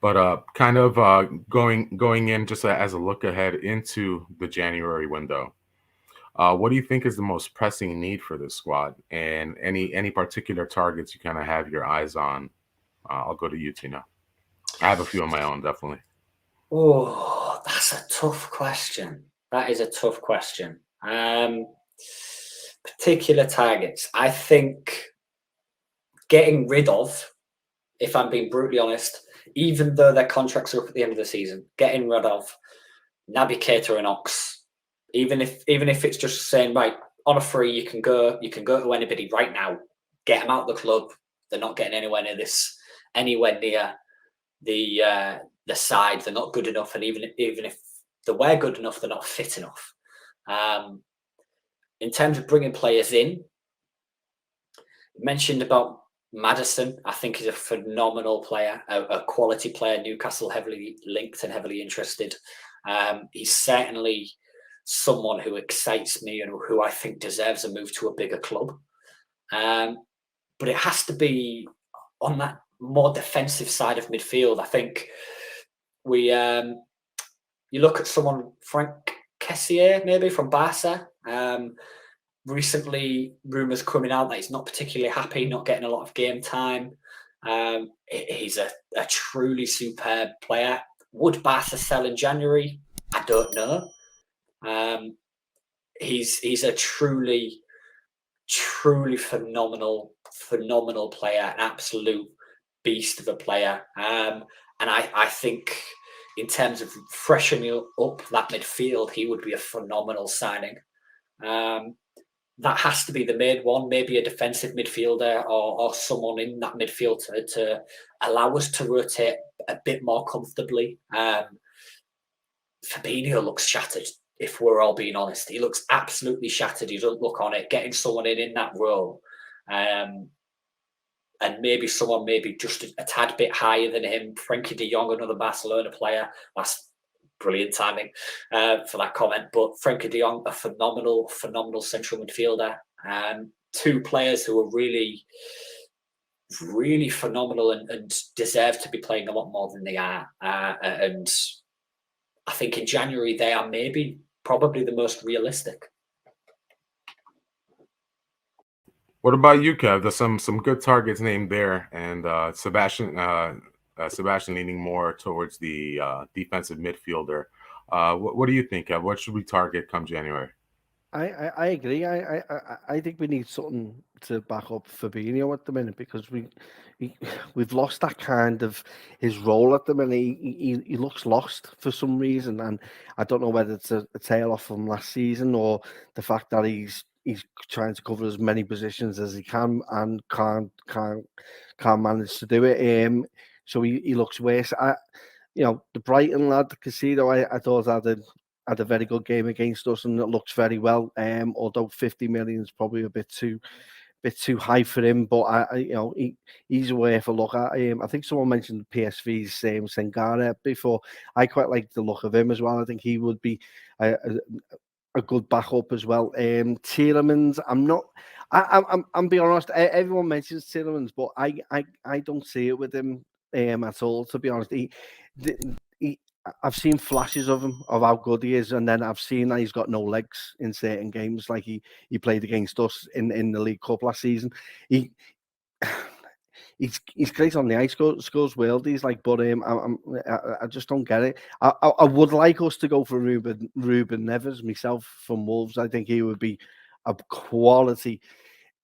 But kind of going in just as a look ahead into the January window. What do you think is the most pressing need for this squad, and any particular targets you kind of have your eyes on? I'll go to you, Tina. I have a few of my own, definitely. Oh, that's a tough question. That is a tough question. Particular targets. I think getting rid of, if I'm being brutally honest, even though their contracts are up at the end of the season, getting rid of Naby Keita and Ox, even if it's just saying, right, on a free you can go to anybody right now, get them out of the club. They're not getting anywhere near the side. They're not good enough, and even if they were good enough, they're not fit enough. In terms of bringing players in, you mentioned about Maddison. I think he's a phenomenal player, a quality player. Newcastle heavily linked and heavily interested. He's certainly someone who excites me and who I think deserves a move to a bigger club. But it has to be on that more defensive side of midfield. I think you look at someone, Frank Kessier, maybe from Barca. Recently, rumours coming out that he's not particularly happy, not getting a lot of game time. He's a truly superb player. Would Barca sell in January? I don't know. He's a truly phenomenal player, an absolute beast of a player. And I think in terms of freshening up that midfield, he would be a phenomenal signing. That has to be the main one, maybe a defensive midfielder or someone in that midfield to allow us to rotate a bit more comfortably. Fabinho looks shattered, if we're all being honest. He looks absolutely shattered. He doesn't look on it. Getting someone in that role, and maybe someone just a tad bit higher than him. Frenkie de Jong, another Barcelona player. That's brilliant timing for that comment. But Frenkie de Jong, a phenomenal central midfielder. Two players who are really phenomenal and deserve to be playing a lot more than they are. And I think in January they are probably the most realistic. What about you, Kev? There's some good targets named there, and Sebastian leaning more towards the defensive midfielder. What do you think, Kev? What should we target come January? I agree. I think we need something to back up Fabinho at the minute because we've lost that kind of his role at the minute. He looks lost for some reason, and I don't know whether it's a tail off from last season or the fact that he's trying to cover as many positions as he can and can't manage to do it. So he looks worse. The Brighton lad, Casino, I thought had a very good game against us, and it looks very well. Although 50 million is probably a bit too high for him, but he's worth a look at. I think someone mentioned PSV's Sengare before. I quite like the look of him as well. I think he would be a good backup as well. Tielemans, I'm being honest. Everyone mentions Tielemans, but I don't see it with him at all. To be honest, I've seen flashes of him of how good he is, and then I've seen that he's got no legs in certain games. Like he played against us in the League Cup last season. He's great on the ice, scores worldies, but I just don't get it. I would like us to go for Ruben Neves myself from Wolves. I think he would be a quality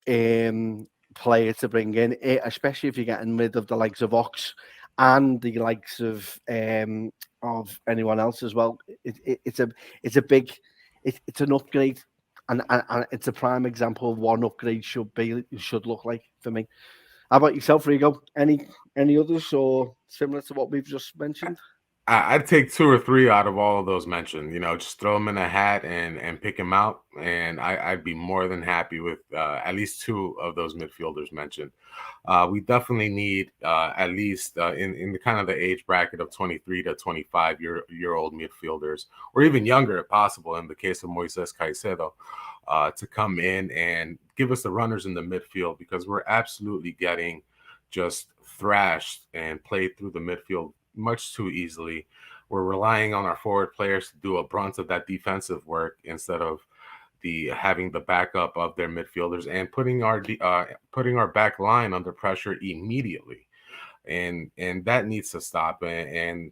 player to bring in, especially if you're getting rid of the likes of Ox and the likes of anyone else as well. It's an upgrade, and it's a prime example of what an upgrade should look like for me. How about yourself, Rigo? Any others or similar to what we've just mentioned? I'd take two or three out of all of those mentioned. Just throw them in a hat and pick them out, and I'd be more than happy with at least two of those midfielders mentioned. We definitely need at least in the kind of the age bracket of 23 to 25 year old midfielders, or even younger if possible. In the case of Moises Caicedo, to come in and give us the runners in the midfield, because we're absolutely getting just thrashed and played through the midfield much too easily. We're relying on our forward players to do a brunt of that defensive work instead of having the backup of their midfielders and putting our back line under pressure immediately, and that needs to stop. And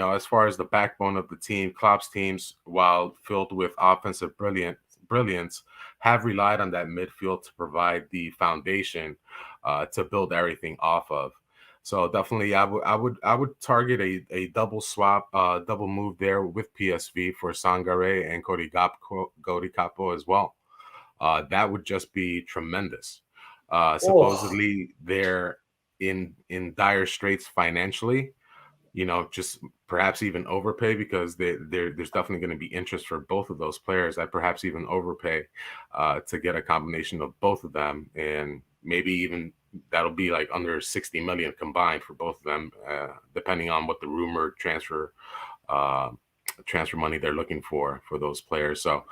as far as the backbone of the team, Klopp's teams, while filled with offensive brilliance, have relied on that midfield to provide the foundation to build everything off of. So definitely, I would target a double swap, double move there with PSV for Sangare and Cody Capo as well. That would just be tremendous. Supposedly, they're in dire straits financially. Just perhaps even overpay, because there's definitely going to be interest for both of those players. I perhaps even overpay to get a combination of both of them, and maybe even that'll be like under 60 million combined for both of them, depending on what the rumored transfer money they're looking for those players. So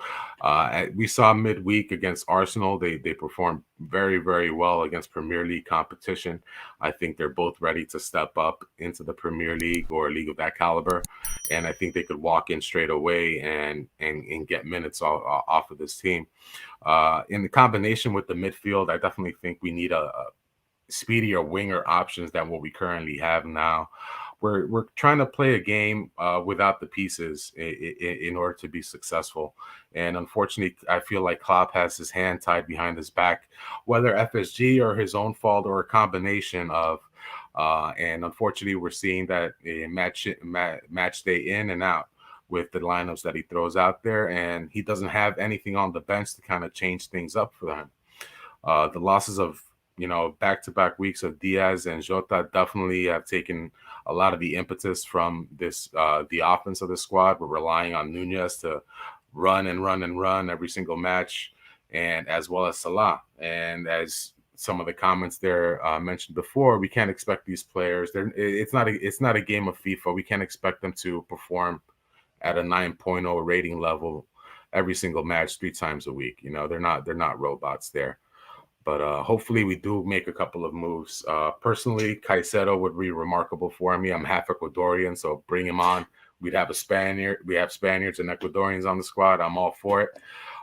we saw midweek against Arsenal, they performed very, very well against Premier League competition. I think they're both ready to step up into the Premier League or a league of that caliber, and I think they could walk in straight away and get minutes off of this team. In the combination with the midfield, I definitely think we need a speedier winger options than what we currently have now. We're trying to play a game without the pieces in order to be successful. And unfortunately, I feel like Klopp has his hand tied behind his back, whether FSG or his own fault or a combination of. And unfortunately, we're seeing that match day in and out with the lineups that he throws out there, and he doesn't have anything on the bench to kind of change things up for them. The losses of back-to-back weeks of Diaz and Jota definitely have taken a lot of the impetus from this, the offense of the squad. We're relying on Nunez to run and run and run every single match, and as well as Salah. And as some of the comments there mentioned before, we can't expect these players. It's not a game of FIFA. We can't expect them to perform at a 9.0 rating level every single match 3 times a week. They're not robots there. But hopefully we do make a couple of moves. Personally, Caicedo would be remarkable for me. I'm half Ecuadorian, so bring him on. We'd have a Spaniard. We have Spaniards and Ecuadorians on the squad. I'm all for it.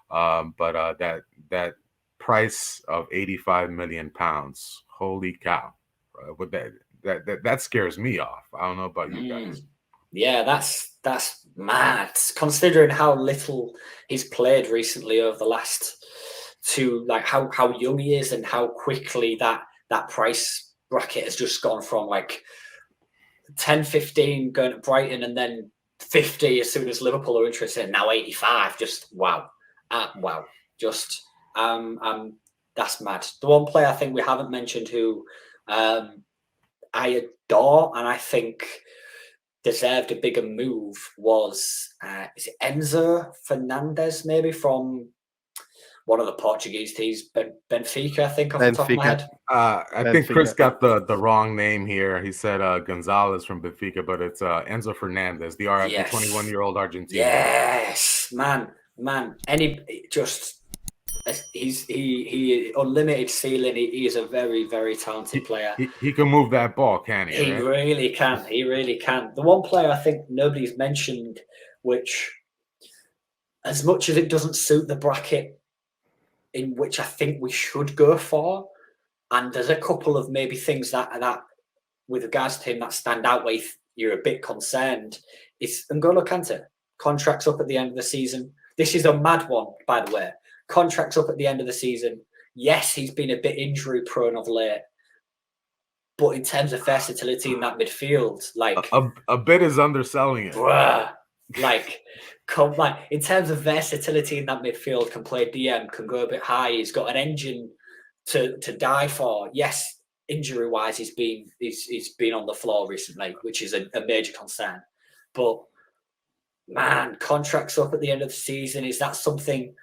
But that price of 85 million pounds, holy cow! With that scares me off. I don't know about you guys. Yeah, that's mad. Considering how little he's played recently over the last two, like how young he is and how quickly that price bracket has just gone from like 10, 15 going to Brighton and then 50 as soon as Liverpool are interested, and now 85. Just wow. Wow. Just that's mad. The one player I think we haven't mentioned who I adore and I think deserved a bigger move was is it Enzo Fernandez, maybe from one of the Portuguese teams, Benfica, I think, off the top of my head. I think Kris got the wrong name here. He said Gonzalez from Benfica, but it's Enzo Fernandez, the 21-year-old Argentinian. Yes, man. He unlimited ceiling. He is a very, very talented player. He can move that ball, can he? He really can. He really can. The one player I think nobody's mentioned, which, as much as it doesn't suit the bracket in which I think we should go for, and there's a couple of maybe things that with regards to him that stand out where you're a bit concerned, is N'Golo Kante. Contracts up at the end of the season. This is a mad one, by the way. Contracts up at the end of the season. Yes, he's been a bit injury prone of late, but in terms of versatility in that midfield, like a bit is underselling it. Bruh, in terms of versatility in that midfield, can play DM, can go a bit high. He's got an engine to die for. Yes, injury wise, he's been on the floor recently, which is a major concern. But man, contracts up at the end of the season. Is that something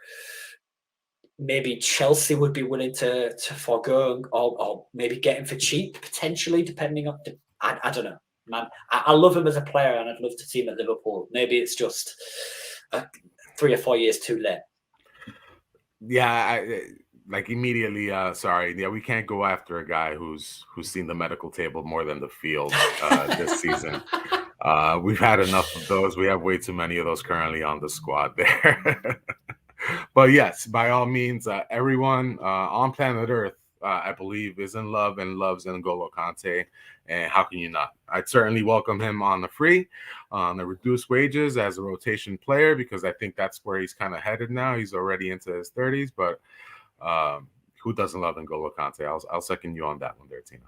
maybe Chelsea would be willing to forego, or maybe get him for cheap potentially, depending on? I don't know. Man, I love him as a player, and I'd love to see him at Liverpool. Maybe it's just 3 or 4 years too late. Yeah, like immediately, sorry, yeah, we can't go after a guy who's seen the medical table more than the field this season. We've had enough of those. We have way too many of those currently on the squad there. But yes, by all means, everyone on planet Earth, I believe, is in love and loves N'Golo Kante. And how can you not? I'd certainly welcome him on the free, on the reduced wages as a rotation player, because I think that's where he's kind of headed now. He's already into his 30s, but who doesn't love N'Golo Kante? I'll second you on that one there, Tino.